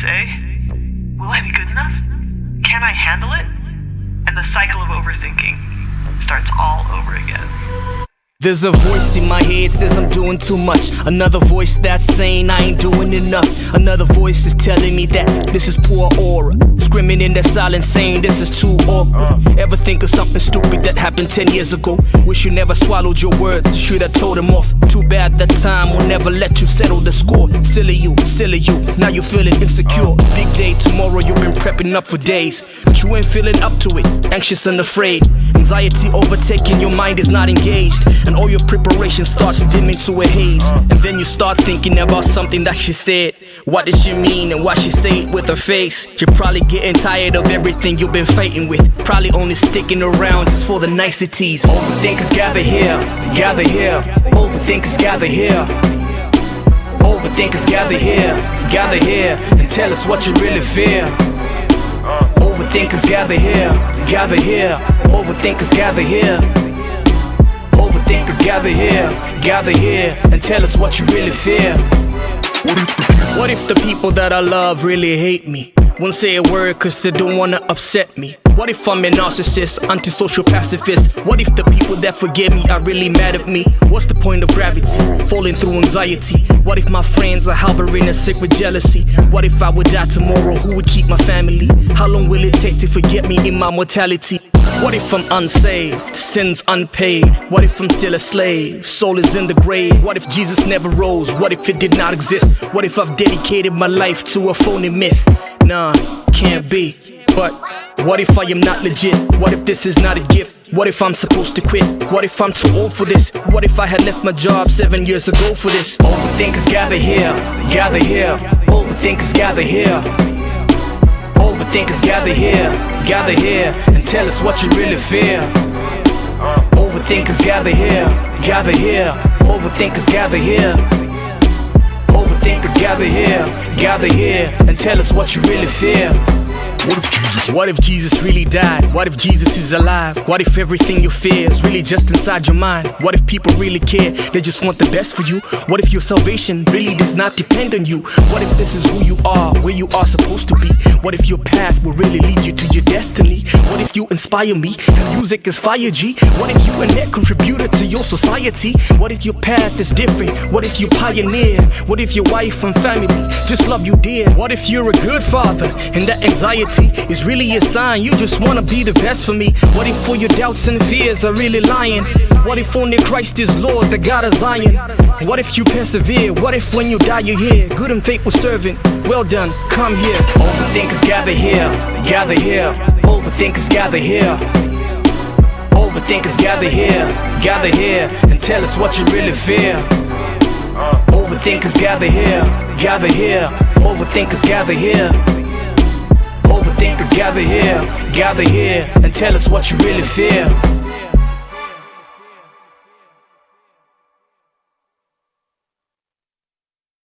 say? Will I be good enough? Can I handle it? And the cycle of overthinking starts all over again. There's a voice in my head says I'm doing too much. Another voice that's saying I ain't doing enough. Another voice is telling me that this is poor aura. Screaming in the silence saying this is too awkward. Ever think of something stupid that happened 10 years ago? Wish you never swallowed your words, should have told them off. Too bad that time will never let you settle the score. Silly you, now you're feeling insecure. Big day tomorrow, you've been prepping up for days, but you ain't feeling up to it, anxious and afraid. Anxiety overtaking your mind is not engaged, and all your preparation starts dimming to a haze. And then you start thinking about something that she said. What did she mean and why she say it with her face? You're probably getting tired of everything you've been fighting with, probably only sticking around just for the niceties. Overthinkers gather here, gather here. Overthinkers gather here. Overthinkers gather here, gather here, and tell us what you really fear. Overthinkers gather here, gather here. Overthinkers gather here. Overthinkers gather here, and tell us what you really fear. What if the people that I love really hate me? Won't say a word cause they don't wanna upset me. What if I'm a narcissist, antisocial pacifist? What if the people that forgive me are really mad at me? What's the point of gravity? Falling through anxiety. What if my friends are harboring a sick with jealousy? What if I would die tomorrow? Who would keep my family? How long will it take to forget me in my mortality? What if I'm unsaved, sins unpaid? What if I'm still a slave, soul is in the grave? What if Jesus never rose? What if it did not exist? What if I've dedicated my life to a phony myth? Nah, can't be. But what if I am not legit? What if this is not a gift? What if I'm supposed to quit? What if I'm too old for this? What if I had left my job 7 years ago for this? Overthinkers gather here, gather here. Overthinkers gather here. Overthinkers gather here, and tell us what you really fear. Overthinkers gather here, gather here. Overthinkers gather here. Overthinkers gather here, and tell us what you really fear. What if Jesus really died? What if Jesus is alive? What if everything you fear is really just inside your mind? What if people really care? They just want the best for you? What if your salvation really does not depend on you? What if this is who you are, where you are supposed to be? What if your path will really lead you to your destiny? What if you inspire me and music is fire, G? What if you a net contributor to your society? What if your path is different? What if you pioneer? What if your wife and family just love you dear? What if you're a good father and that anxiety is really a sign you just wanna be the best for me? What if all your doubts and fears are really lying? What if only Christ is Lord, the God of Zion? What if you persevere? What if when you die you're here? Good and faithful servant, well done, come here. Overthinkers gather here, gather here. Overthinkers gather here. Overthinkers gather here, and tell us what you really fear. Overthinkers gather here, gather here. Overthinkers gather here. Overthinkers gather here, and tell us what you really fear.